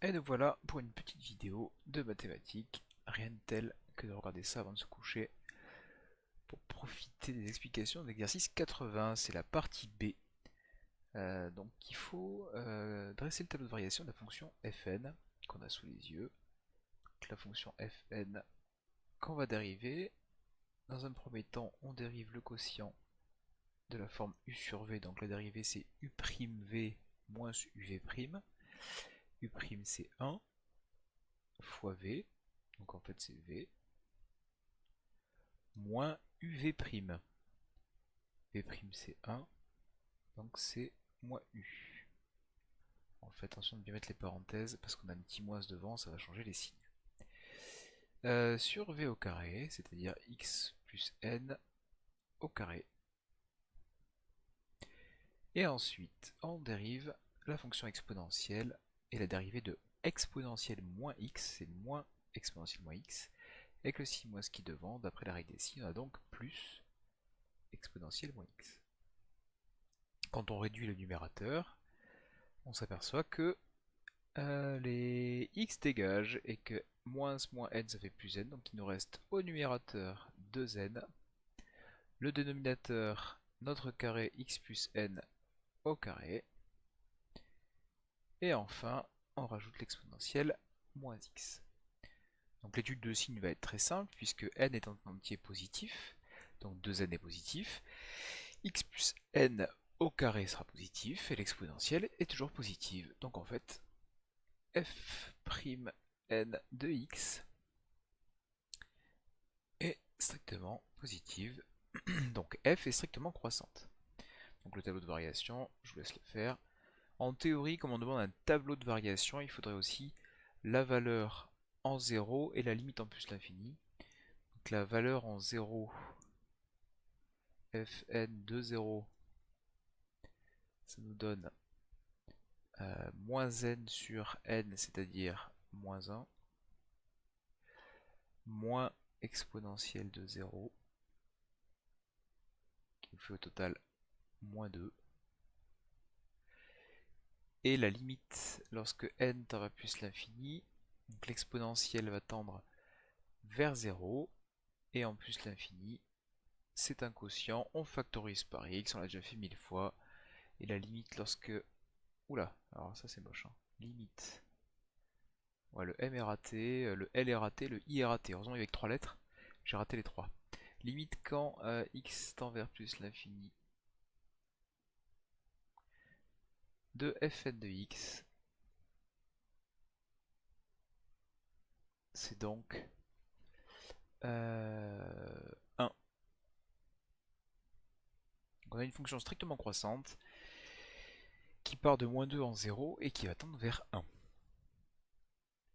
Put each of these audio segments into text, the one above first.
Et nous voilà pour une petite vidéo de mathématiques, rien de tel que de regarder ça avant de se coucher pour profiter des explications de l'exercice 80, c'est la partie B. Donc il faut dresser le tableau de variation de la fonction fn qu'on a sous les yeux. Donc, la fonction fn qu'on va dériver. Dans un premier temps, on dérive le quotient de la forme u sur v, donc la dérivée c'est u'v moins uv'. U' c'est 1 fois v, donc en fait c'est v, moins uv'. V' c'est 1, donc c'est moins u. On fait attention de bien mettre les parenthèses parce qu'on a un petit moins devant, ça va changer les signes. Sur v au carré, c'est-à-dire x plus n au carré. Et ensuite, on dérive la fonction exponentielle et la dérivée de exponentielle moins x, c'est moins exponentielle moins x, avec le signe moins qui devant, d'après la règle des signes, on a donc plus exponentielle moins x. Quand on réduit le numérateur, on s'aperçoit que les x dégagent et que moins n ça fait plus n, donc il nous reste au numérateur 2n, le dénominateur notre carré x plus n au carré, et enfin on rajoute l'exponentielle moins x. Donc l'étude de signe va être très simple puisque n est un entier positif, donc 2n est positif, x plus n au carré sera positif et l'exponentielle est toujours positive. Donc en fait f' n de x est strictement positive. Donc f est strictement croissante. Donc le tableau de variation, je vous laisse le faire. En théorie, comme on demande un tableau de variation, il faudrait aussi la valeur en 0 et la limite en plus l'infini. Donc la valeur en 0, fn de 0, ça nous donne moins n sur n, c'est-à-dire moins 1, moins exponentielle de 0, qui nous fait au total moins 2. Et la limite lorsque n tend vers plus l'infini, donc l'exponentielle va tendre vers 0, et en plus l'infini, c'est un quotient, on factorise par x, on l'a déjà fait 1000 fois, et la limite lorsque... Oula, alors ça c'est moche, hein. Limite. Ouais, le m est raté, le l est raté, le i est raté. Heureusement avec 3 lettres, j'ai raté les 3. Limite quand x tend vers plus l'infini de fn de x, c'est donc 1. Donc on a une fonction strictement croissante qui part de moins 2 en 0 et qui va tendre vers 1.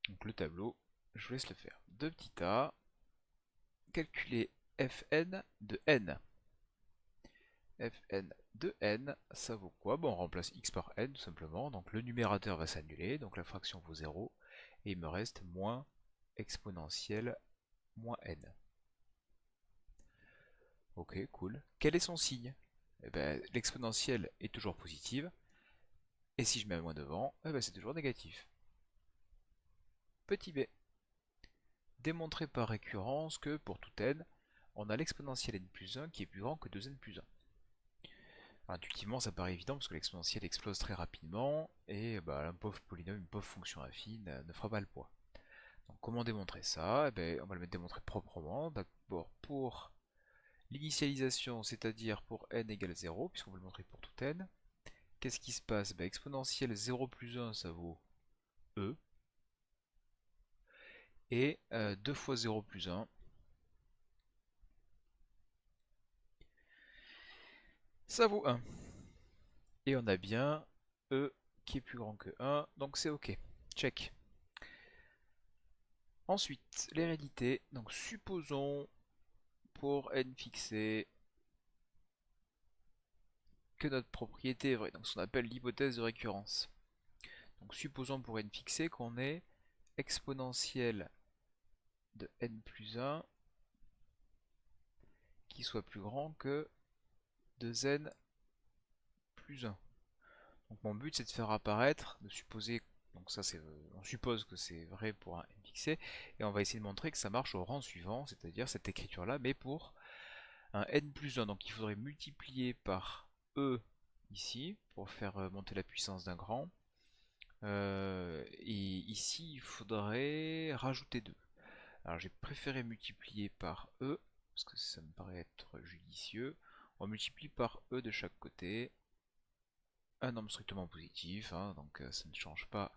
Donc le tableau, je vous laisse le faire. 2 petits a, calculer fn de n. Fn de n, ça vaut quoi? Bon, on remplace x par n tout simplement, donc le numérateur va s'annuler, donc la fraction vaut 0, et il me reste moins exponentielle moins n. Ok, cool. Quel est son signe? Eh ben, l'exponentielle est toujours positive, et si je mets un moins devant, eh ben, c'est toujours négatif. Petit b. Démontrer par récurrence que pour tout n, on a l'exponentielle n plus 1 qui est plus grand que 2n plus 1. Alors, intuitivement, ça paraît évident parce que l'exponentielle explose très rapidement et bah, un pauvre polynôme, une pauvre fonction affine ne fera pas le poids. Donc, comment démontrer ça? Eh ben, on va le démontrer proprement. D'abord pour l'initialisation, c'est-à-dire pour n égale 0, puisqu'on veut le montrer pour tout n. Qu'est-ce qui se passe? Ben, exponentielle 0 plus 1, ça vaut e. Et 2 fois 0 plus 1, ça vaut 1. Et on a bien e qui est plus grand que 1, donc c'est ok. Check. Ensuite, l'hérédité. Donc supposons pour n fixé que notre propriété est vraie. Donc ce qu'on appelle l'hypothèse de récurrence. Donc supposons pour n fixé qu'on ait exponentielle de n plus 1 qui soit plus grand que 2n plus 1. Donc mon but c'est de faire apparaître, de supposer Donc ça, on suppose que c'est vrai pour un n fixé, et on va essayer de montrer que ça marche au rang suivant, c'est-à-dire cette écriture-là, mais pour un n plus 1. Donc il faudrait multiplier par e ici, pour faire monter la puissance d'un grand. Et ici, il faudrait rajouter 2. Alors j'ai préféré multiplier par e, parce que ça me paraît être judicieux. On multiplie par e de chaque côté. Un nombre strictement positif, hein, donc ça ne change pas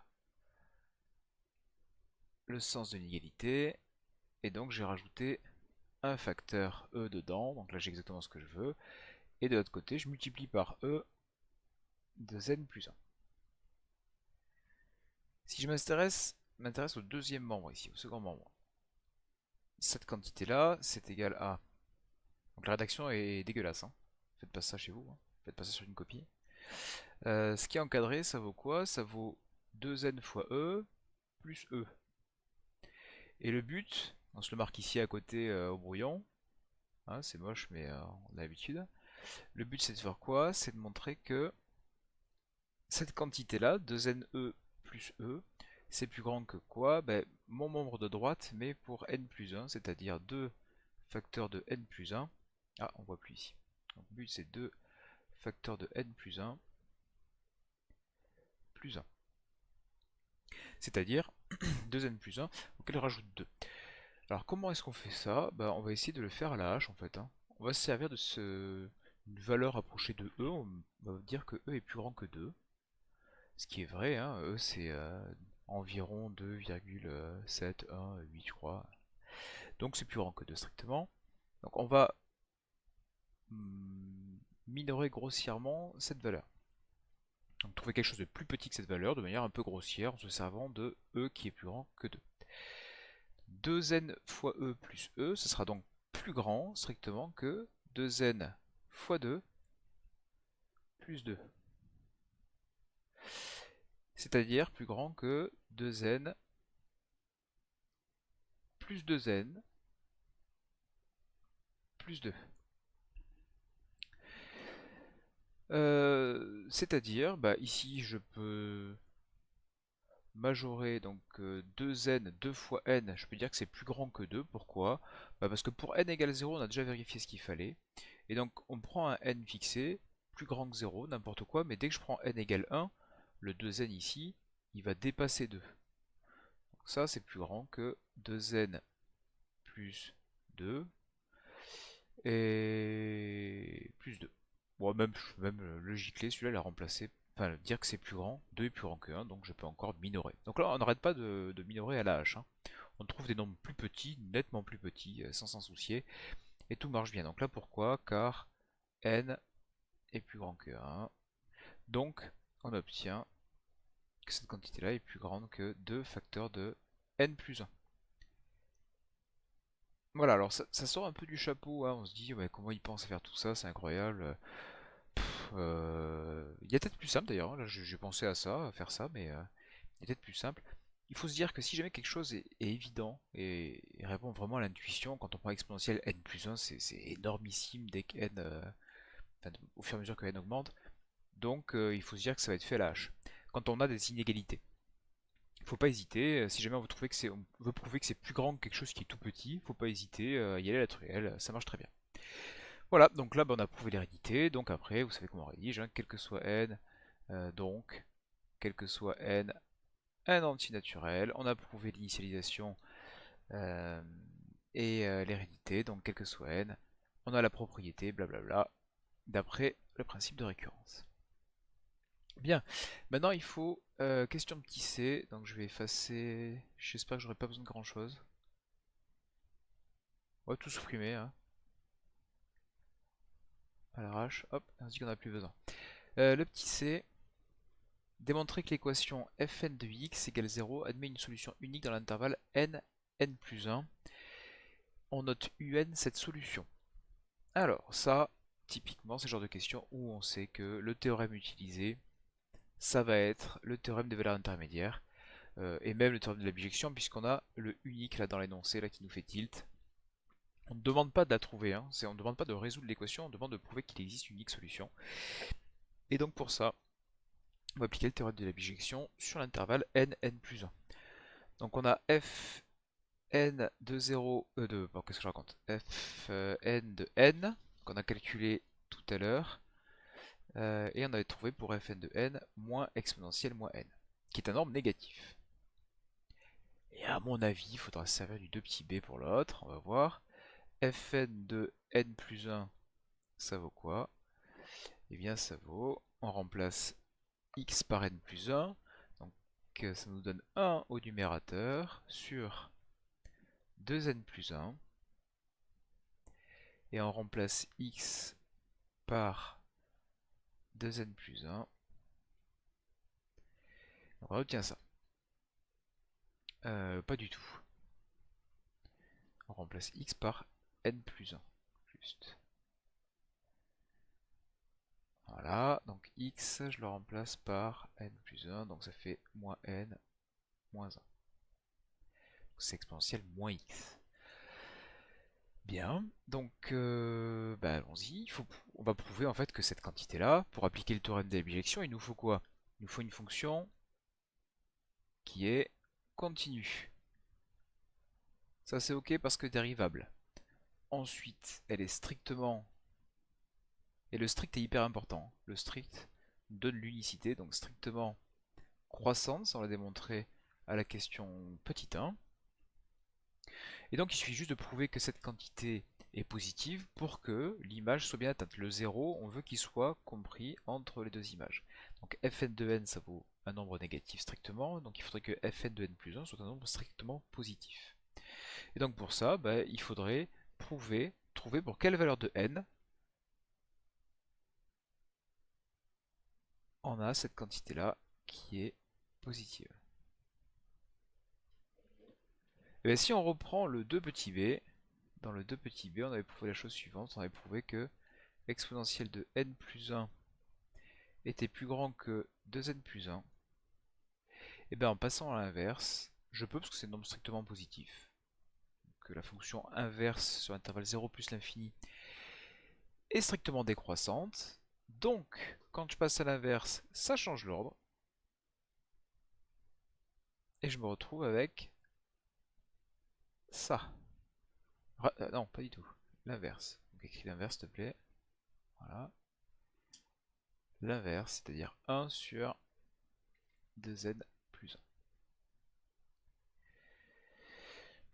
le sens de l'égalité. Et donc j'ai rajouté un facteur e dedans, donc là j'ai exactement ce que je veux. Et de l'autre côté, je multiplie par e de n plus 1. Si je m'intéresse au deuxième membre ici, au second membre, cette quantité-là, c'est égal à... Donc la rédaction est dégueulasse, hein. Faites pas ça chez vous, hein. Faites pas ça sur une copie. Ce qui est encadré, ça vaut quoi? Ça vaut 2n fois e plus e. Et le but, on se le marque ici à côté au brouillon, hein, c'est moche mais on a l'habitude. Le but c'est de faire quoi? C'est de montrer que cette quantité-là, 2ne plus e, c'est plus grand que quoi? Ben, mon membre de droite, mais pour n plus 1, c'est-à-dire 2 facteurs de n plus 1. Ah, on voit plus ici. Donc le but c'est 2 facteurs de n plus 1 plus 1. C'est-à-dire 2n plus 1 auquel on rajoute 2. Alors comment est-ce qu'on fait ça? Ben, on va essayer de le faire à la hache en fait, hein. On va se servir de une valeur approchée de e, on va dire que e est plus grand que 2. Ce qui est vrai, hein, E c'est environ 2,718 je crois. Donc c'est plus grand que 2 strictement. Donc on va minorer grossièrement cette valeur. Donc trouver quelque chose de plus petit que cette valeur de manière un peu grossière en se servant de E qui est plus grand que 2. 2n fois E plus E, ce sera donc plus grand strictement que 2n fois 2 plus 2. C'est-à-dire plus grand que 2n plus 2n plus 2. C'est-à-dire, bah, ici je peux majorer donc 2n, 2 fois n, je peux dire que c'est plus grand que 2, pourquoi? Bah, parce que pour n égale 0, on a déjà vérifié ce qu'il fallait, et donc on prend un n fixé, plus grand que 0, n'importe quoi, mais dès que je prends n égale 1, le 2n ici, il va dépasser 2. Donc ça c'est plus grand que 2n plus 2, et plus 2. Bon, même le gicler, celui-là, il a remplacé, enfin, dire que c'est plus grand, 2 est plus grand que 1, donc je peux encore minorer. Donc là, on n'arrête pas de minorer à la hache, hein. On trouve des nombres plus petits, nettement plus petits, sans s'en soucier, et tout marche bien. Donc là, pourquoi? Car n est plus grand que 1, donc on obtient que cette quantité-là est plus grande que 2 facteurs de n plus 1. Voilà, alors ça sort un peu du chapeau, hein. On se dit, ouais, comment ils pensent à faire tout ça, c'est incroyable. Il y a peut-être plus simple d'ailleurs, hein. Là j'ai pensé à ça, à faire ça, mais il y a peut-être plus simple. Il faut se dire que si jamais quelque chose est évident et répond vraiment à l'intuition, quand on prend exponentielle n plus 1, c'est énormissime dès que n, enfin, au fur et à mesure que n augmente. Donc il faut se dire que ça va être fait à la hache. Quand on a des inégalités, il ne faut pas hésiter. Si jamais on veut prouver que c'est plus grand que quelque chose qui est tout petit, il ne faut pas hésiter à y aller à la truelle, ça marche très bien. Voilà, donc là, bah, on a prouvé l'hérédité, donc après, vous savez comment on rédige, hein, quel que soit n, donc, quel que soit n, un antinaturel, on a prouvé l'initialisation euh, et l'hérédité, donc quel que soit n, on a la propriété, blablabla, d'après le principe de récurrence. Bien, maintenant il faut, question petit c, donc je vais effacer, j'espère que j'aurai pas besoin de grand chose. On va tout supprimer, hein, à l'arrache, hop, ainsi qu'on n'a plus besoin. Le petit c, démontrer que l'équation fn de x égale 0 admet une solution unique dans l'intervalle n, n plus 1. On note un cette solution. Alors ça, typiquement, c'est le genre de question où on sait que le théorème utilisé, ça va être le théorème des valeurs intermédiaires, et même le théorème de la bijection, puisqu'on a le unique là dans l'énoncé là qui nous fait tilt. On ne demande pas de la trouver, hein, on ne demande pas de résoudre l'équation, on demande de prouver qu'il existe une unique solution. Et donc pour ça, on va appliquer le théorème de la bijection sur l'intervalle n, n plus 1. Donc on a f n de 0, bon, qu'est-ce que je raconte? F n de n, qu'on a calculé tout à l'heure, et on avait trouvé pour fn de n moins exponentielle moins n, qui est un nombre négatif. Et à mon avis, il faudra se servir du 2 petit b pour l'autre, on va voir. Fn de n plus 1, ça vaut quoi? Eh bien ça vaut, on remplace x par n plus 1, donc ça nous donne 1 au numérateur sur 2n plus 1, et on remplace x par 2n plus 1, on obtient ça. Pas du tout. On remplace x par n plus 1, juste. Voilà, donc x, je le remplace par n plus 1, donc ça fait moins n moins 1. C'est exponentielle moins x. Bien, donc bah, allons-y. On va prouver en fait que cette quantité-là, pour appliquer le théorème de la bijection, il nous faut quoi? Il nous faut une fonction qui est continue. Ça c'est ok parce que dérivable. Ensuite, elle est strictement... Et le strict est hyper important. Le strict donne l'unicité, donc strictement croissante, ça on l'a démontré à la question petit 1. Et donc il suffit juste de prouver que cette quantité est positive pour que l'image soit bien atteinte. Le 0, on veut qu'il soit compris entre les deux images. Donc fn de n, ça vaut un nombre négatif strictement, donc il faudrait que fn de n plus 1 soit un nombre strictement positif. Et donc pour ça, bah, il faudrait trouver pour quelle valeur de n on a cette quantité-là qui est positive. Et bien, si on reprend le 2 petit b, dans le 2 petit b, on avait prouvé la chose suivante, on avait prouvé que exponentielle de n plus 1 était plus grand que 2n plus 1. Et bien en passant à l'inverse, je peux, parce que c'est un nombre strictement positif, que la fonction inverse sur l'intervalle 0 plus l'infini est strictement décroissante. Donc, quand je passe à l'inverse, ça change l'ordre. Et je me retrouve avec ça. Non, pas du tout. L'inverse. Donc écris l'inverse, s'il te plaît. Voilà. L'inverse, c'est-à-dire 1 sur 2n plus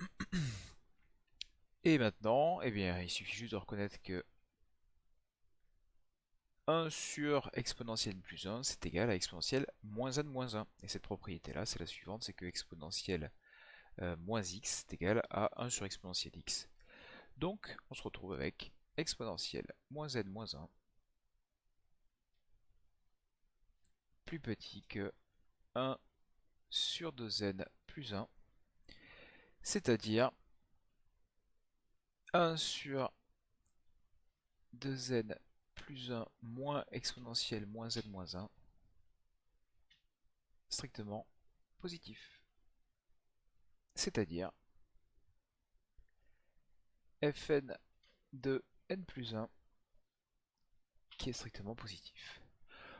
1. Et maintenant, eh bien, il suffit juste de reconnaître que 1 sur exponentielle plus 1, c'est égal à exponentielle moins n moins 1. Et cette propriété-là, c'est la suivante, c'est que exponentielle moins x est égal à 1 sur exponentielle x. Donc, on se retrouve avec exponentielle moins n moins 1 plus petit que 1 sur 2n plus 1, c'est-à-dire 1 sur 2n plus 1 moins exponentielle moins n moins 1, strictement positif. C'est-à-dire fn de n plus 1 qui est strictement positif.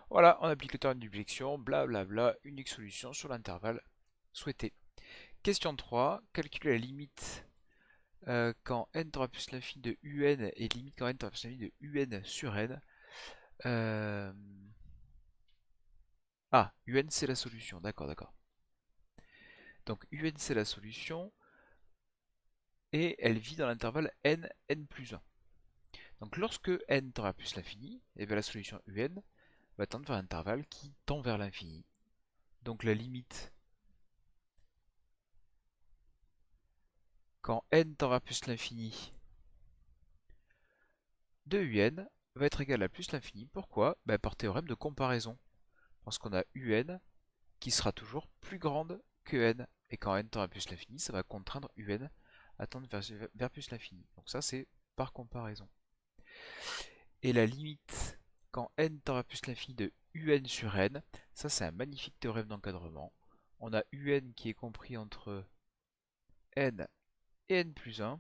Voilà, on applique le théorème d'objection, blablabla, unique solution sur l'intervalle souhaité. Question 3, calculer la limite quand n tend à plus l'infini de un et limite quand n tend à plus l'infini de un sur n. Ah, un c'est la solution, d'accord, d'accord. Donc un c'est la solution et elle vit dans l'intervalle n, n plus 1. Donc lorsque n tend à plus l'infini, et bien la solution un va tendre vers l'intervalle qui tend vers l'infini. Donc la limite quand n tend vers plus l'infini de un va être égal à plus l'infini. Pourquoi? Par théorème de comparaison. Parce qu'on a un qui sera toujours plus grande que n. Et quand n tend à plus l'infini, ça va contraindre un à tendre vers plus l'infini. Donc ça, c'est par comparaison. Et la limite quand n tend à plus l'infini de un sur n, ça c'est un magnifique théorème d'encadrement. On a un qui est compris entre n et n plus 1.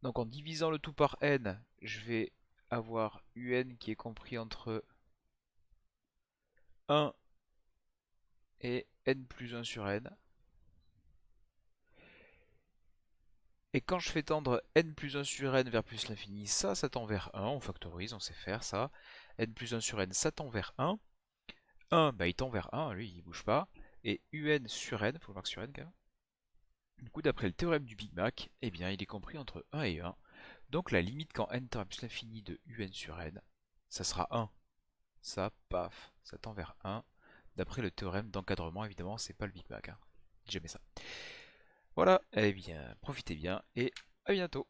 Donc en divisant le tout par n, je vais avoir un qui est compris entre 1 et n plus 1 sur n. Et quand je fais tendre n plus 1 sur n vers plus l'infini, ça tend vers 1, on factorise, on sait faire ça. N plus 1 sur n, ça tend vers 1. 1, bah, il tend vers 1, lui, il bouge pas. Et un sur n, faut le marquer sur n quand même. Du coup, d'après le théorème du Big Mac, eh bien, il est compris entre 1 et 1. Donc la limite quand n tend à plus l'infini de un sur n, ça sera 1. Ça, paf, ça tend vers 1. D'après le théorème d'encadrement, évidemment, c'est pas le Big Mac, hein. Jamais ça. Voilà, eh bien, profitez bien et à bientôt.